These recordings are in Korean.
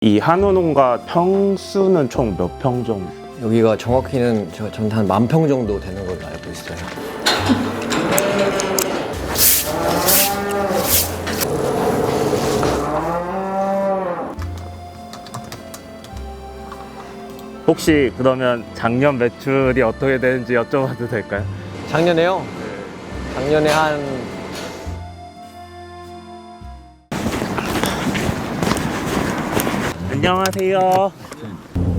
이 한우 농가 평수는 총 몇 평 정도? 여기가 정확히는 전 한 10,000평 정도 되는 걸로 알고 있어요. 혹시 그러면 작년 매출이 어떻게 되는지 여쭤봐도 될까요? 작년에요? 작년에 한 안녕하세요.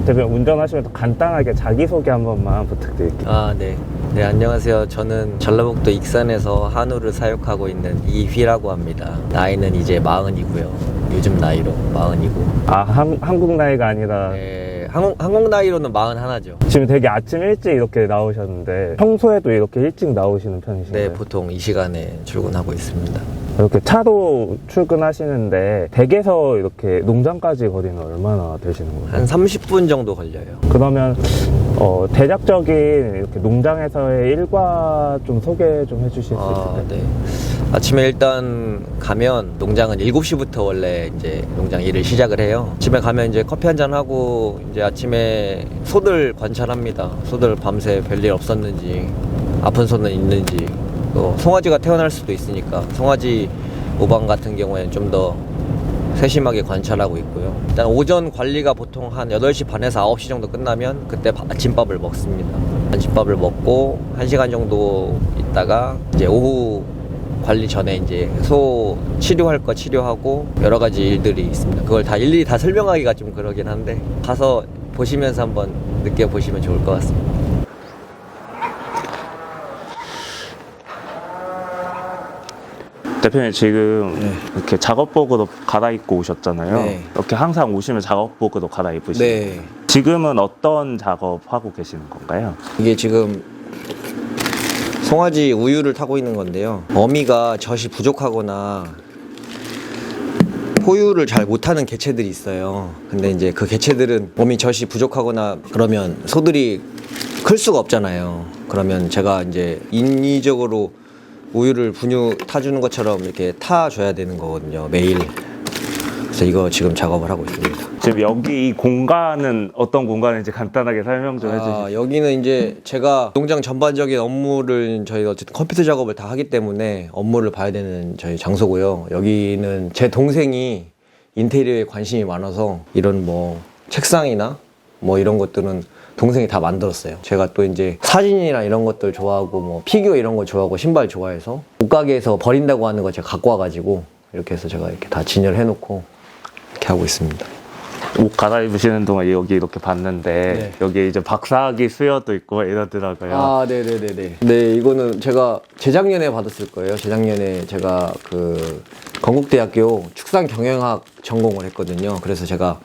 대표님 운전하시면서 간단하게 자기소개 한 번만 부탁드릴게요. 네, 안녕하세요. 저는 전라북도 익산에서 한우를 사육하고 있는 이휘라고 합니다. 나이는 이제 40이고요. 요즘 나이로 40이고. 아, 한국 나이가 아니라 네, 한국 나이로는 41죠. 지금 되게 아침 일찍 이렇게 나오셨는데 평소에도 이렇게 일찍 나오시는 편이신가요? 네, 보통 이 시간에 출근하고 있습니다. 이렇게 차로 출근하시는데 댁에서 이렇게 농장까지 거리는 얼마나 되시는 거예요? 한 30분 정도 걸려요. 그러면 대략적인 이렇게 농장에서의 일과 좀 소개 좀 해주실 수 있을까요? 네. 아침에 일단 가면 농장은 7시부터 원래 이제 농장 일을 시작을 해요. 집에 가면 이제 커피 한잔 하고 이제 아침에 소들 관찰합니다. 소들 밤새 별일 없었는지, 아픈 소는 있는지, 또 송아지가 태어날 수도 있으니까 송아지 모방 같은 경우에는 좀 더 세심하게 관찰하고 있고요. 일단 오전 관리가 보통 한 8시 반에서 9시 정도 끝나면 그때 아침밥을 먹습니다. 아침밥을 먹고 1시간 정도 있다가 이제 오후 관리 전에 이제 소 치료할 거 치료하고 여러 가지 일들이 있습니다. 그걸 다 일일이 다 설명하기가 좀 그러긴 한데 가서 보시면서 한번 느껴보시면 좋을 것 같습니다. 대표님 지금 이렇게 작업복으로 갈아입고 오셨잖아요. 네. 이렇게 항상 오시면 작업복으로 갈아입으시죠? 네. 지금은 어떤 작업하고 계시는 건가요? 이게 지금 송아지 우유를 타고 있는 건데요. 어미가 젖이 부족하거나 포유를 잘 못하는 개체들이 있어요. 근데 이제 그 개체들은 몸이 젖이 부족하거나 그러면 소들이 클 수가 없잖아요. 그러면 제가 이제 인위적으로 우유를 분유 타주는 것처럼 이렇게 타줘야 되는 거거든요, 매일. 그래서 이거 지금 작업을 하고 있습니다. 지금 여기 이 공간은 어떤 공간인지 간단하게 설명 좀 해주시죠. 여기는 이제 제가 농장 전반적인 업무를 저희가 어쨌든 컴퓨터 작업을 다 하기 때문에 업무를 봐야 되는 저희 장소고요. 여기는 제 동생이 인테리어에 관심이 많아서 이런 뭐 책상이나 뭐 이런 것들은 동생이 다 만들었어요. 제가 또 이제 사진이나 이런 것들 좋아하고 뭐 피규어 이런 거 좋아하고 신발 좋아해서 옷가게에서 버린다고 하는 거 제가 갖고 와가지고 이렇게 해서 제가 이렇게 다 진열해 놓고 이렇게 하고 있습니다. 옷 갈아입으시는 동안 여기 이렇게 봤는데 네. 여기 이제 박사학위 수여도 있고 이러더라고요. 네네네네. 네, 이거는 제가 재작년에 받았을 거예요. 재작년에 제가 그 건국대학교 축산경영학 전공을 했거든요. 그래서 제가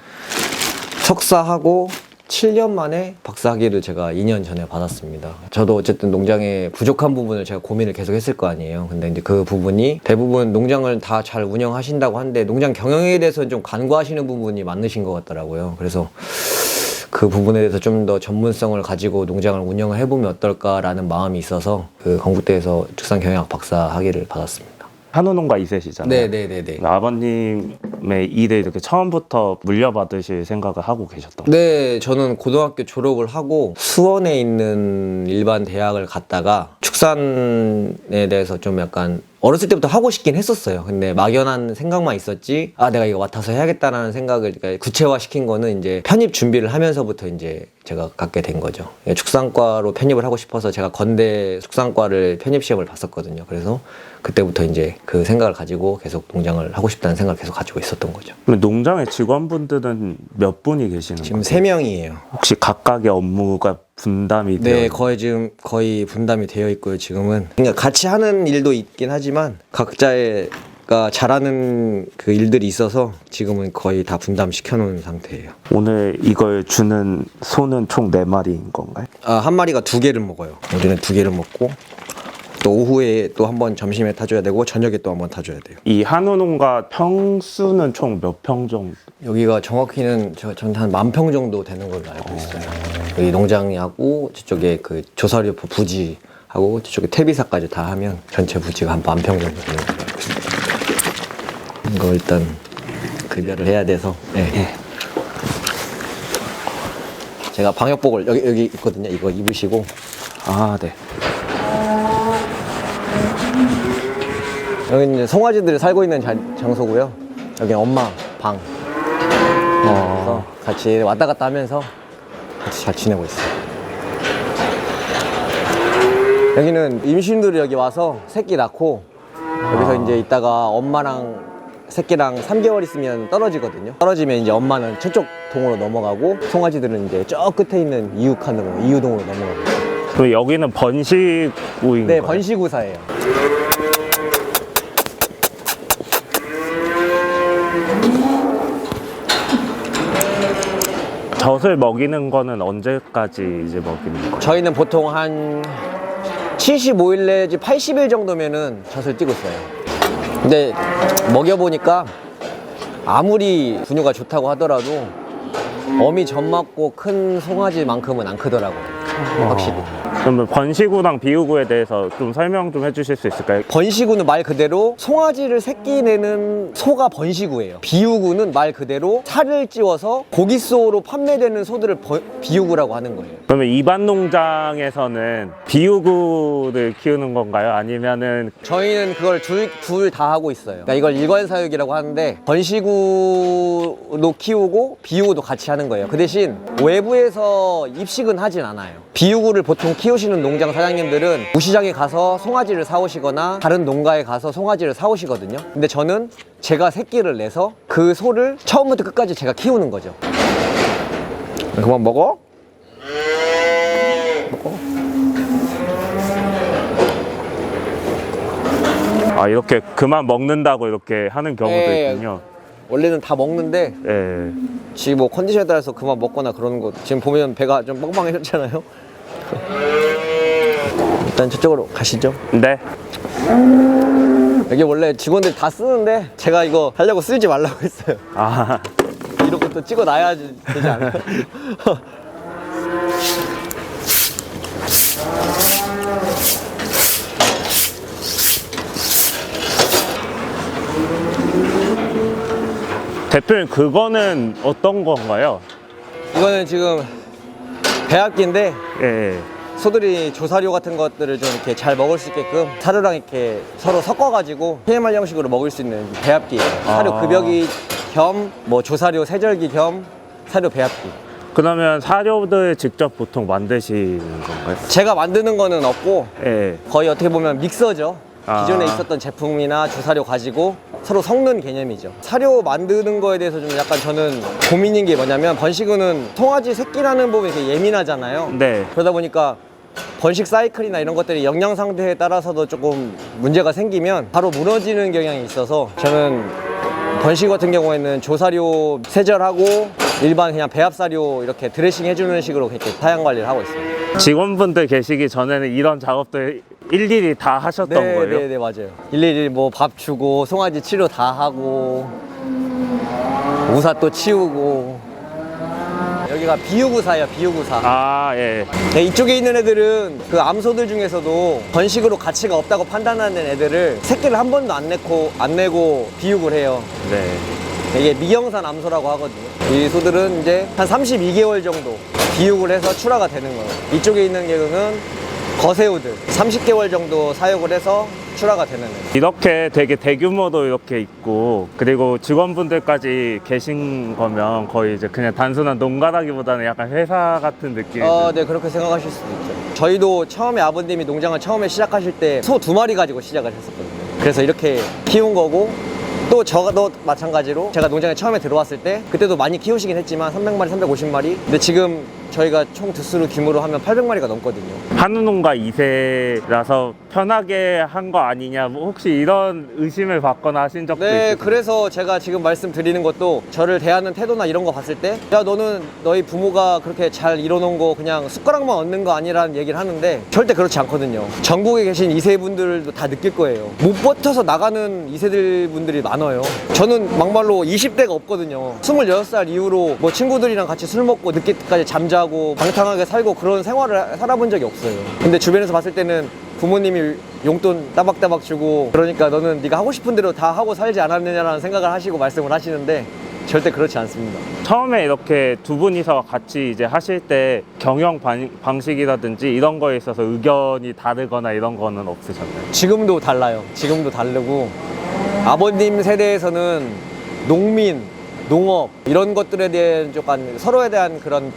석사하고 7년 만에 박사학위를 제가 2년 전에 받았습니다. 저도 어쨌든 농장에 부족한 부분을 제가 고민을 계속 했을 거 아니에요. 근데 이제 그 부분이 대부분 농장을 다 잘 운영하신다고 하는데 농장 경영에 대해서는 좀 간과하시는 부분이 많으신 것 같더라고요. 그래서 그 부분에 대해서 좀 더 전문성을 가지고 농장을 운영을 해보면 어떨까라는 마음이 있어서 그 건국대에서 축산경영학 박사학위를 받았습니다. 한우 농가 2세시잖아요. 네네네네. 아버님의 일을 이렇게 처음부터 물려받으실 생각을 하고 계셨던 거예요? 네, 저는 고등학교 졸업을 하고 수원에 있는 일반 대학을 갔다가 축산에 대해서 좀 약간 어렸을 때부터 하고 싶긴 했었어요. 근데 막연한 생각만 있었지, 내가 이거 맡아서 해야겠다라는 생각을 그러니까 구체화시킨 거는 이제 편입 준비를 하면서부터 이제 제가 갖게 된 거죠. 축산과로 편입을 하고 싶어서 제가 건대 축산과를 편입 시험을 봤었거든요. 그래서 그때부터 이제 그 생각을 가지고 계속 농장을 하고 싶다는 생각을 계속 가지고 있었던 거죠. 그럼 농장의 직원분들은 몇 분이 계시는 지금 거예요? 3명이에요. 혹시 각각의 업무가 분담이 되어 네, 거의 분담이 되어 있고요, 지금은. 그러니까 같이 하는 일도 있긴 하지만 각자가 잘하는 그 일들이 있어서 지금은 거의 다 분담시켜 놓은 상태예요. 오늘 이걸 주는 소는 총 4마리인 건가요? 한 마리가 2개를 먹어요. 우리는 2개를 먹고 또 오후에 또 한 번 점심에 타줘야 되고 저녁에 또 한 번 타줘야 돼요. 이 한우 농가 평수는 총 몇 평 정도? 여기가 정확히는 전 한 10,000평 정도 되는 걸로 알고 있어요. 여기 농장하고 저쪽에 그 조사료포 부지하고 저쪽에 퇴비사까지 다 하면 전체 부지가 한 10,000평 정도 되는 걸로 알고 있습니다. 이거 일단 급여를 해야 돼서. 네. 제가 방역복을 여기 있거든요. 이거 입으시고. 아, 네. 여기 이제 송아지들이 살고 있는 장소고요. 여기 엄마 방. 그래서 같이 왔다 갔다 하면서 같이 잘 지내고 있어요. 여기는 임신들이 여기 와서 새끼 낳고 여기서 이제 있다가 엄마랑 새끼랑 3개월 있으면 떨어지거든요. 떨어지면 이제 엄마는 저쪽 동으로 넘어가고 송아지들은 이제 저 끝에 있는 이유동으로 넘어가고. 그럼 여기는 번식우인 네, 거예요? 번식우사예요. 젖을 먹이는 거는 언제까지 이제 먹이는 거예요? 저희는 보통 한 75일 내지 80일 정도면은 젖을 띄고 있어요. 근데 먹여보니까 아무리 분유가 좋다고 하더라도 어미 젖 맞고 큰 송아지만큼은 안 크더라고요. 확실히. 그러면 번식우랑 비우구에 대해서 좀 설명 좀 해주실 수 있을까요? 번식우는 말 그대로 송아지를 새끼 내는 소가 번식우예요. 비우구는 말 그대로 살을 찌워서 고기소로 판매되는 소들을 비우구라고 하는 거예요. 그러면 일반 농장에서는 비우구를 키우는 건가요? 아니면은 저희는 그걸 둘 다 하고 있어요. 그러니까 이걸 일관사육이라고 하는데 번식우도 키우고 비우구도 같이 하는 거예요. 그 대신 외부에서 입식은 하진 않아요. 비우구를 보통 키우시는 농장 사장님들은 우시장에 가서 송아지를 사오시거나 다른 농가에 가서 송아지를 사오시거든요. 근데 저는 제가 새끼를 내서 그 소를 처음부터 끝까지 제가 키우는 거죠. 그만 먹어? 아, 이렇게 그만 먹는다고 이렇게 하는 경우도 네. 있군요. 원래는 다 먹는데 예. 지금 뭐 컨디션에 따라서 그만 먹거나 그러는 거. 지금 보면 배가 좀 뻥뻥해졌잖아요. 일단 저쪽으로 가시죠. 네. 여기 원래 직원들 다 쓰는데 제가 이거 하려고 쓰지 말라고 했어요. 아, 이런 것도 찍어놔야지 되지 않아요? 대표님 그거는 어떤 건가요? 이거는 지금 배합기인데 예. 소들이 조사료 같은 것들을 좀 이렇게 잘 먹을 수 있게끔 사료랑 이렇게 서로 섞어가지고 PMR 형식으로 먹을 수 있는 배합기예요. 사료 아. 급여기 겸 뭐 조사료 세절기 겸 사료 배합기. 그러면 사료들 직접 보통 만드시는 건가요? 제가 만드는 거는 없고 예. 거의 어떻게 보면 믹서죠. 아. 기존에 있었던 제품이나 주사료 가지고 서로 섞는 개념이죠. 사료 만드는 거에 대해서 좀 약간 저는 고민인 게 뭐냐면 번식우는 송아지 새끼라는 부분이 되게 예민하잖아요. 네. 그러다 보니까 번식 사이클이나 이런 것들이 영양 상태에 따라서도 조금 문제가 생기면 바로 무너지는 경향이 있어서 저는 번식 같은 경우에는 조사료 세절하고 일반 그냥 배합사료 이렇게 드레싱 해주는 식으로 그렇게 다양 관리를 하고 있습니다. 직원분들 계시기 전에는 이런 작업들 일일이 다 하셨던 거예요? 네, 맞아요. 일일이 뭐 밥 주고 송아지 치료 다 하고 우사 또 치우고. 여기가 비우구사예요, 비우구사. 아, 예. 네, 이쪽에 있는 애들은 그 암소들 중에서도 번식으로 가치가 없다고 판단하는 애들을 새끼를 한 번도 안 내고 비육을 해요. 네. 이게 미경산 암소라고 하거든요. 이 소들은 이제 한 32개월 정도 비육을 해서 출하가 되는 거예요. 이쪽에 있는 경우는 거새우들 30개월 정도 사육을 해서 출하가 되는 거예요. 이렇게 되게 대규모도 이렇게 있고 그리고 직원분들까지 계신 거면 거의 이제 그냥 단순한 농가라기보다는 약간 회사 같은 느낌이 네, 그렇게 생각하실 수도 있죠. 저희도 처음에 아버님이 농장을 처음에 시작하실 때 소 2마리 가지고 시작을 했었거든요. 그래서 이렇게 키운 거고 또 저도 마찬가지로 제가 농장에 처음에 들어왔을 때 그때도 많이 키우시긴 했지만 300마리, 350마리. 근데 지금 저희가 총 두수로 규모로 하면 800마리가 넘거든요. 한우농가 2세라서 편하게 한 거 아니냐 뭐 혹시 이런 의심을 받거나 하신 적도 네, 있으세요? 그래서 제가 지금 말씀드리는 것도 저를 대하는 태도나 이런 거 봤을 때 야, 너는 너희 부모가 그렇게 잘 이뤄놓은 거 그냥 숟가락만 얻는 거 아니라는 얘기를 하는데 절대 그렇지 않거든요. 전국에 계신 2세 분들도 다 느낄 거예요. 못 버텨서 나가는 2세들 분들이 많아요. 저는 막말로 20대가 없거든요. 26살 이후로 뭐 친구들이랑 같이 술 먹고 늦게까지 잠자고 방탕하게 살고 그런 생활을 살아본 적이 없어요. 근데 주변에서 봤을 때는 부모님이 용돈 따박따박 주고 그러니까 너는 네가 하고 싶은 대로 다 하고 살지 않았느냐라는 생각을 하시고 말씀을 하시는데 절대 그렇지 않습니다. 처음에 이렇게 두 분이서 같이 이제 하실 때 경영 방식이라든지 이런 거에 있어서 의견이 다르거나 이런 거는 없으셨나요? 지금도 달라요. 지금도 다르고 아버님 세대에서는 농민, 농업 이런 것들에 대한 약간 서로에 대한 그런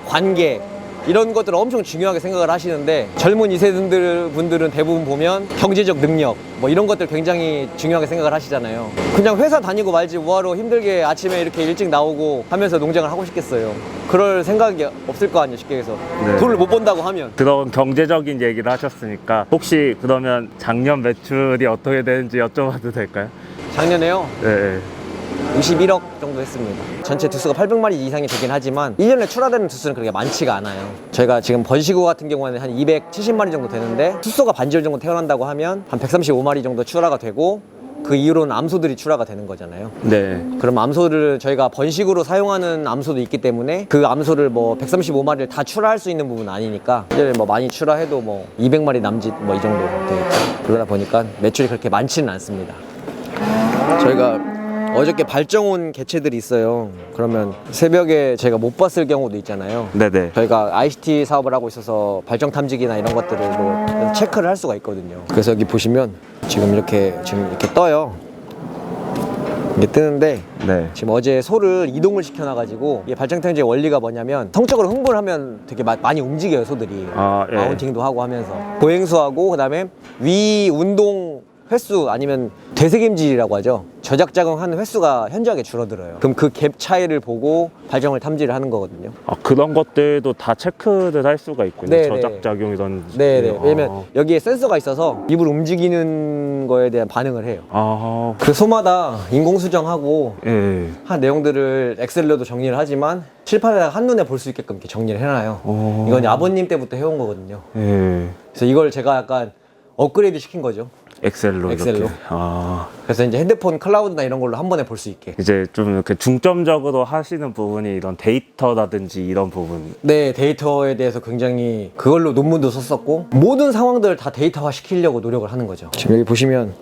관계 이런 것들을 엄청 중요하게 생각을 하시는데 젊은 2세대 분들은 대부분 보면 경제적 능력 뭐 이런 것들 굉장히 중요하게 생각을 하시잖아요. 그냥 회사 다니고 말지 뭐하러 힘들게 아침에 이렇게 일찍 나오고 하면서 농장을 하고 싶겠어요. 그럴 생각이 없을 거 아니에요, 쉽게 해서. 네. 돈을 못 번다고 하면. 그런 경제적인 얘기를 하셨으니까 혹시 그러면 작년 매출이 어떻게 되는지 여쭤봐도 될까요? 작년에요. 네. 51억 정도 했습니다. 전체 두수가 800마리 이상이 되긴 하지만 1년에 출하되는 두수는 그렇게 많지가 않아요. 저희가 지금 번시구 같은 경우에는 한 270마리 정도 되는데 숫소가 반절 정도 태어난다고 하면 한 135마리 정도 출하가 되고 그 이후로는 암소들이 출하가 되는 거잖아요. 네. 그럼 암소를 저희가 번식으로 사용하는 암소도 있기 때문에 그 암소를 뭐 135마리를 다 출하할 수 있는 부분은 아니니까 이제 뭐 많이 출하해도 뭐 200마리 남짓 뭐 이 정도 되겠죠. 그러다 보니까 매출이 그렇게 많지는 않습니다. 저희가 어저께 발정 온 개체들이 있어요. 그러면 새벽에 제가 못 봤을 경우도 있잖아요. 네네. 저희가 ICT 사업을 하고 있어서 발정 탐지기나 이런 것들로 체크를 할 수가 있거든요. 그래서 여기 보시면 지금 이렇게 떠요. 이게 뜨는데 네. 지금 어제 소를 이동을 시켜놔가지고 이 발정 탐지기의 원리가 뭐냐면 성적으로 흥분을 하면 되게 많이 움직여요, 소들이. 아, 예. 마운팅도 하고 하면서 보행수하고 그다음에 위 운동 횟수 아니면 되새김질이라고 하죠. 저작작용하는 횟수가 현저하게 줄어들어요. 그럼 그 갭 차이를 보고 발정을 탐지를 하는 거거든요. 아, 그런 것들도 다 체크를 할 수가 있군요. 네네. 저작작용이든지. 네네. 왜냐면 여기에 센서가 있어서 입을 움직이는 거에 대한 반응을 해요. 아, 그 소마다 인공수정하고 예. 한 내용들을 엑셀로도 정리를 하지만 칠판에다가 한눈에 볼 수 있게끔 이렇게 정리를 해놔요. 오. 이건 아버님 때부터 해온 거거든요. 예. 그래서 이걸 제가 약간 업그레이드 시킨 거죠. 엑셀로. 엑셀로. 이렇게. 아. 그래서 이제 핸드폰 클라우드나 이런 걸로 한 번에 볼 수 있게. 이제 좀 이렇게 중점적으로 하시는 부분이 이런 데이터라든지 이런 부분. 네, 데이터에 대해서 굉장히 그걸로 논문도 썼었고 모든 상황들을 다 데이터화 시키려고 노력을 하는 거죠. 지금 여기 보시면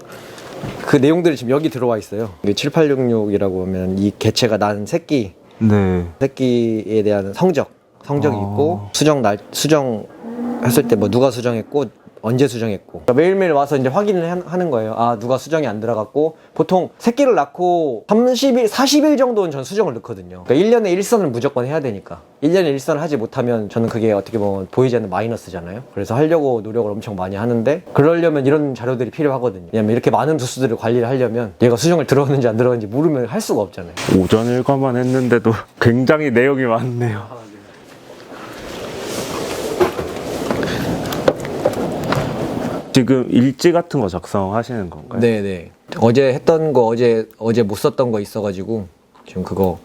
그 내용들이 지금 여기 들어와 있어요. 7866이라고 하면 이 개체가 낳은 새끼, 네. 새끼에 대한 성적이 있고 수정했을 때 뭐 누가 수정했고 언제 수정했고 매일매일 와서 이제 확인을 하는 거예요. 아, 누가 수정이 안 들어갔고 보통 새끼를 낳고 30일, 40일 정도는 전 수정을 넣거든요. 그러니까 1년에 일선을 무조건 해야 되니까 1년에 일선을 하지 못하면 저는 그게 어떻게 보면 보이지 않는 마이너스잖아요. 그래서 하려고 노력을 엄청 많이 하는데 그러려면 이런 자료들이 필요하거든요. 왜냐면 이렇게 많은 두수들을 관리를 하려면 얘가 수정을 들어갔는지 안 들어갔는지 모르면 할 수가 없잖아요. 오전 일과만 했는데도 굉장히 내용이 많네요. 지금 일지 같은 거 작성하시는 건가요? 네네. 어제 했던 거 어제 못 썼던 거 있어가지고 지금 그거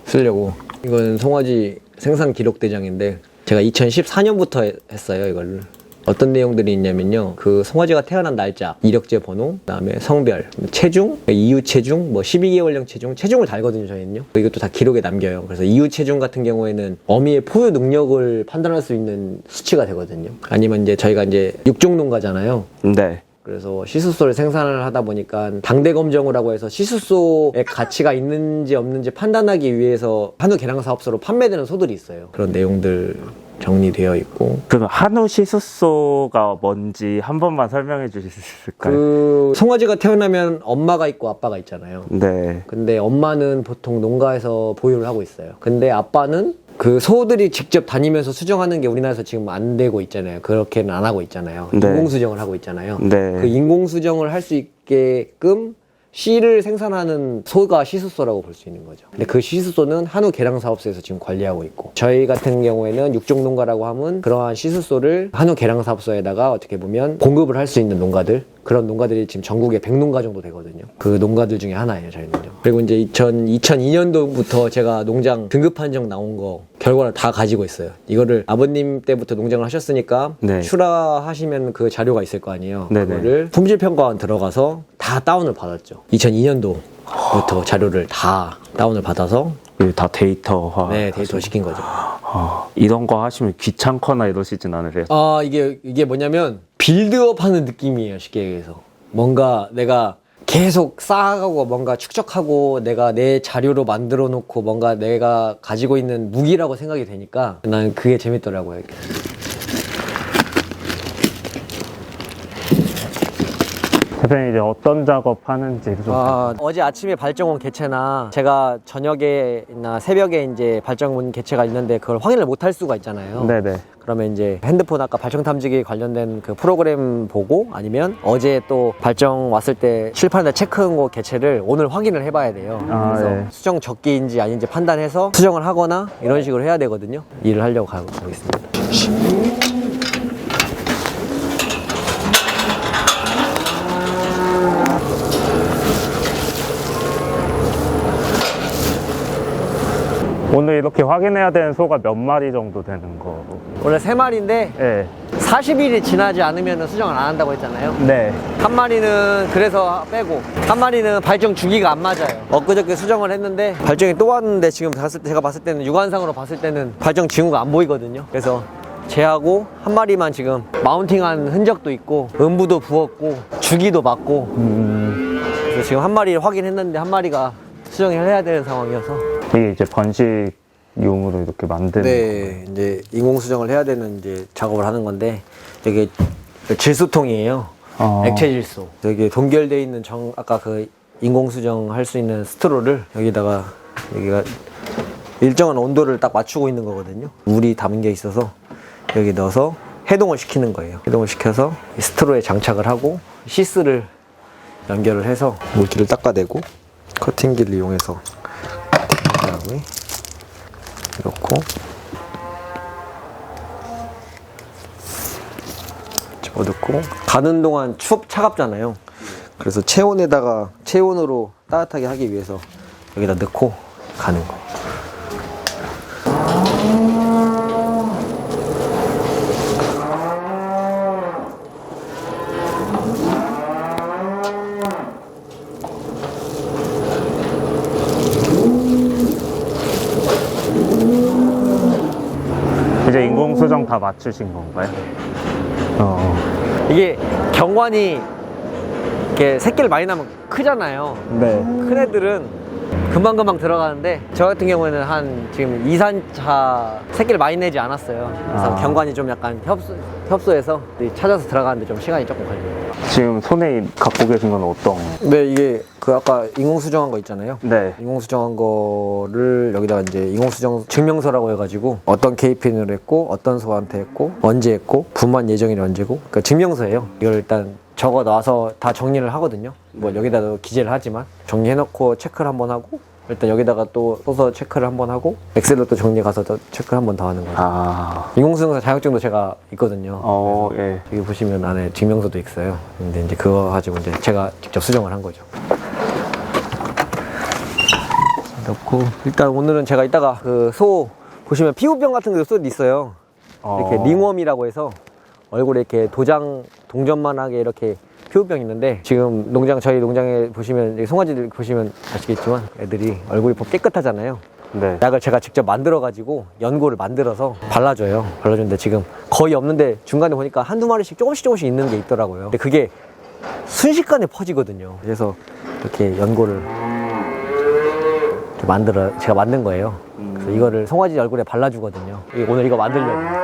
쓰려고. 이건 송아지 생산 기록 대장인데 제가 2014년부터 했어요, 이걸. 어떤 내용들이 있냐면요. 그 송아지가 태어난 날짜, 이력제 번호, 그다음에 성별, 체중, 이후 체중, 뭐 12개월령 체중을 달거든요, 저희는요. 이것도 다 기록에 남겨요. 그래서 이후 체중 같은 경우에는 어미의 포유 능력을 판단할 수 있는 수치가 되거든요. 아니면 이제 저희가 이제 육종 농가잖아요. 네. 그래서 시수소를 생산을 하다 보니까 당대 검정이라고 해서 시수소의 가치가 있는지 없는지 판단하기 위해서 한우 개량 사업소로 판매되는 소들이 있어요. 그런 내용들 정리되어 있고. 그럼 한우 시수소가 뭔지 한 번만 설명해 주실 수 있을까요? 그 송아지가 태어나면 엄마가 있고 아빠가 있잖아요. 네. 근데 엄마는 보통 농가에서 보유를 하고 있어요. 근데 아빠는 그 소들이 직접 다니면서 수정하는 게 우리나라에서 지금 안 되고 있잖아요. 그렇게는 안 하고 있잖아요. 네. 인공수정을 하고 있잖아요. 네. 그 인공수정을 할 수 있게끔 씨를 생산하는 소가 시수소라고 볼 수 있는 거죠. 근데 그 시수소는 한우 개량 사업소에서 지금 관리하고 있고, 저희 같은 경우에는 육종 농가라고 하면 그러한 시수소를 한우 개량 사업소에다가 어떻게 보면 공급을 할 수 있는 농가들, 그런 농가들이 지금 전국에 100농가 정도 되거든요. 그 농가들 중에 하나예요, 저희는요. 그리고 이제 2002년도부터 제가 농장 등급 판정 나온 거 결과를 다 가지고 있어요. 이거를 아버님 때부터 농장을 하셨으니까 네. 출하하시면 그 자료가 있을 거 아니에요. 네네. 그거를 품질평가원 들어가서 다 다운을 받았죠. 2002년도부터 자료를 다 다운을 받아서 다 데이터화. 네, 데이터 시킨 거죠. 이런 거 하시면 귀찮거나 이러시진 않으세요? 이게 뭐냐면 빌드업 하는 느낌이에요, 쉽게 얘기해서. 뭔가 내가 계속 쌓아가고 뭔가 축적하고 내가 내 자료로 만들어 놓고 뭔가 내가 가지고 있는 무기라고 생각이 되니까 난 그게 재밌더라고요. 대표님 이제 어떤 작업하는지 좀. 어제 아침에 발정온 개체나 제가 저녁에나 새벽에 이제 발정온 개체가 있는데 그걸 확인을 못 할 수가 있잖아요. 네네. 그러면 이제 핸드폰 아까 발정 탐지기 관련된 그 프로그램 보고 아니면 어제 또 발정 왔을 때 칠판에다 체크한 거 개체를 오늘 확인을 해봐야 돼요. 그래서 네. 수정 적기인지 아닌지 판단해서 수정을 하거나 이런 식으로 해야 되거든요. 일을 하려고 가고 있습니다. 오늘 이렇게 확인해야 되는 소가 몇 마리 정도 되는 거? 원래 3마리인데 네. 40일이 지나지 않으면 수정을 안 한다고 했잖아요. 네. 한 마리는 그래서 빼고 한 마리는 발정 주기가 안 맞아요. 엊그저께 수정을 했는데 발정이 또 왔는데 지금 제가 봤을 때는 육안상으로 봤을 때는 발정 징후가 안 보이거든요. 그래서 쟤하고 한 마리만 지금 마운팅한 흔적도 있고 음부도 부었고 주기도 맞고 그래서 지금 한 마리 확인했는데 한 마리가 수정을 해야 되는 상황이어서 이게 이제 번식용으로 이렇게 만드는. 네, 이제 인공 수정을 해야 되는 이제 작업을 하는 건데 이게 질소통이에요. 액체 질소. 여기 동결되어 있는 아까 그 인공 수정 할 수 있는 스트로를 여기가 일정한 온도를 딱 맞추고 있는 거거든요. 물이 담겨 있어서 여기 넣어서 해동을 시키는 거예요. 해동을 시켜서 이 스트로에 장착을 하고 시스를 연결을 해서 물기를 닦아내고 커팅기를 이용해서 그 다음에 이렇고 집어넣고 가는 동안 차갑잖아요. 그래서 체온으로 따뜻하게 하기 위해서 여기다 넣고 가는 거. 이제 인공 수정 다 맞추신 건가요? 이게 경관이 이렇게 새끼를 많이 나면 크잖아요. 네. 큰 애들은 금방금방 들어가는데 저 같은 경우에는 한 지금 2, 3차 새끼를 많이 내지 않았어요. 그래서 경관이 좀 약간 협소해서 찾아서 들어가는데 좀 시간이 조금 걸려요. 지금 손에 갖고 계신 건 어떤? 네, 이게 그 아까 인공수정한 거 있잖아요. 네. 인공수정한 거를 여기다가 이제 인공수정 증명서라고 해가지고 어떤 KPN으로 했고 어떤 소한테 했고 언제 했고 분만 예정일이 언제고 그러니까 증명서예요. 이걸 일단 적어 놔서 다 정리를 하거든요. 뭐 여기다도 기재를 하지만 정리해놓고 체크를 한번 하고 일단 여기다가 또 써서 체크를 한번 하고 엑셀로 또 정리 가서 또 체크를 한번 더 하는 거죠. 인공수정서 자격증도 제가 있거든요. 예. 여기 보시면 안에 증명서도 있어요. 근데 이제 그거 가지고 이제 제가 직접 수정을 한 거죠. 넣고 일단 오늘은 제가 이따가 그 소 보시면 피부병 같은 게 소 있어요. 이렇게 링웜이라고 해서 얼굴에 이렇게 동전만하게 이렇게 피부병이 있는데 지금 저희 농장에 보시면 송아지들 보시면 아시겠지만 애들이 얼굴이 깨끗하잖아요. 네. 약을 제가 직접 만들어 가지고 연고를 만들어서 발라주는데 지금 거의 없는데 중간에 보니까 한두 마리씩 조금씩 있는 게 있더라고요. 근데 그게 순식간에 퍼지거든요. 그래서 이렇게 연고를 이렇게 제가 만든 거예요. 그래서 이거를 송아지 얼굴에 발라주거든요. 오늘 이거 만들려고.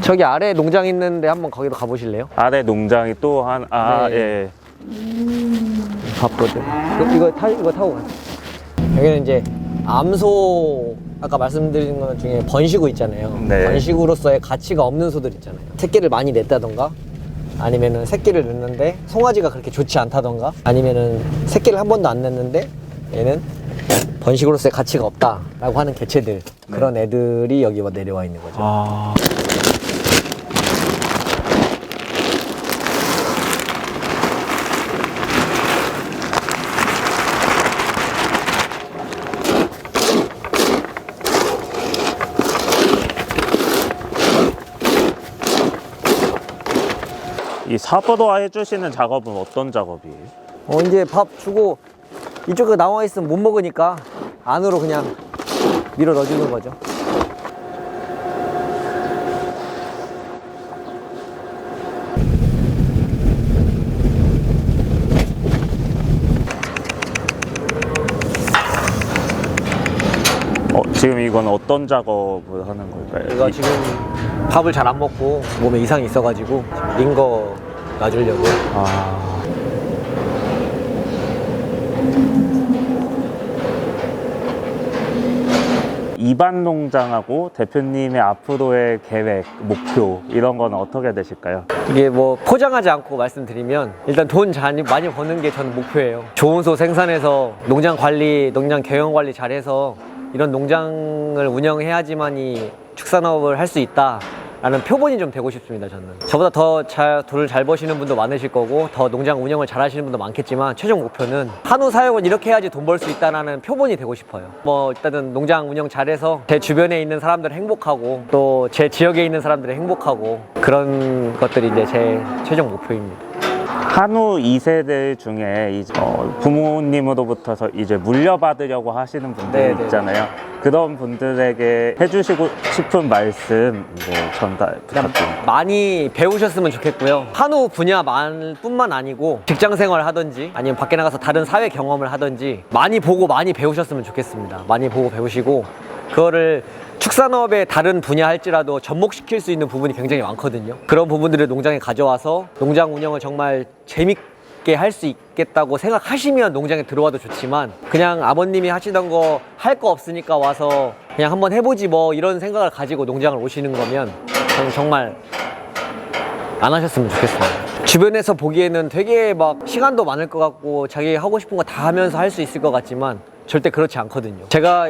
저기 아래 농장 있는데 한번 거기도 가보실래요? 아래 농장이 또 네. 예. 봤거든. 이거 타고 가. 여기는 이제 암소 아까 말씀드린 것 중에 번식우 있잖아요. 네. 번식우로서의 가치가 없는 소들 있잖아요. 새끼를 많이 냈다던가 아니면은 새끼를 냈는데 송아지가 그렇게 좋지 않다던가 아니면은 새끼를 한 번도 안 냈는데 얘는 번식으로서의 가치가 없다라고 하는 개체들 그런 애들이 여기 내려와 있는 거죠. 이 사보도화 해주시는 작업은 어떤 작업이에요? 이제 밥 주고 이쪽에 나와 있으면 못 먹으니까 안으로 그냥 밀어 넣어주는 거죠. 지금 이건 어떤 작업을 하는 걸까요? 제가 지금 밥을 잘 안 먹고 몸에 이상이 있어가지고 링거 놔주려고. 아, 이반 농장하고 대표님의 앞으로의 계획, 목표 이런 건 어떻게 되실까요? 이게 뭐 포장하지 않고 말씀드리면 일단 돈 많이 버는 게 저는 목표예요. 좋은 소 생산해서 농장 관리, 농장 경영 관리 잘해서 이런 농장을 운영해야지만이 축산업을 할 수 있다라는 표본이 좀 되고 싶습니다. 저는 저보다 더 돈을 잘 버시는 분도 많으실 거고 더 농장 운영을 잘 하시는 분도 많겠지만 최종 목표는 한우 사육은 이렇게 해야지 돈 벌 수 있다라는 표본이 되고 싶어요. 뭐 일단은 농장 운영 잘해서 제 주변에 있는 사람들 행복하고 또 제 지역에 있는 사람들이 행복하고 그런 것들이 이제 제 최종 목표입니다. 한우 2세대 중에 이제 부모님으로부터 이제 물려받으려고 하시는 분들 네네. 있잖아요. 그런 분들에게 해주시고 싶은 말씀 이제 전달 부탁드립니다. 많이 배우셨으면 좋겠고요. 한우 분야뿐만 아니고 직장 생활 하든지 아니면 밖에 나가서 다른 사회 경험을 하든지 많이 보고 많이 배우셨으면 좋겠습니다. 많이 보고 배우시고 그거를 축산업의 다른 분야 할지라도 접목시킬 수 있는 부분이 굉장히 많거든요. 그런 부분들을 농장에 가져와서 농장 운영을 정말 재밌게 할 수 있겠다고 생각하시면 농장에 들어와도 좋지만 그냥 아버님이 하시던 거 할 거 없으니까 와서 그냥 한번 해보지 뭐 이런 생각을 가지고 농장을 오시는 거면 저는 정말 안 하셨으면 좋겠습니다. 주변에서 보기에는 되게 막 시간도 많을 것 같고 자기 하고 싶은 거 다 하면서 할 수 있을 것 같지만 절대 그렇지 않거든요. 제가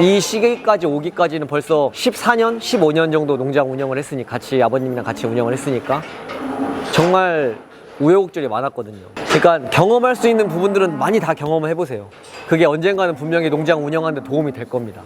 이 시기까지 오기까지는 벌써 14년, 15년 정도 농장 운영을 했으니 아버님이랑 같이 운영을 했으니까 정말 우여곡절이 많았거든요. 그러니까 경험할 수 있는 부분들은 많이 다 경험을 해보세요. 그게 언젠가는 분명히 농장 운영하는 데 도움이 될 겁니다.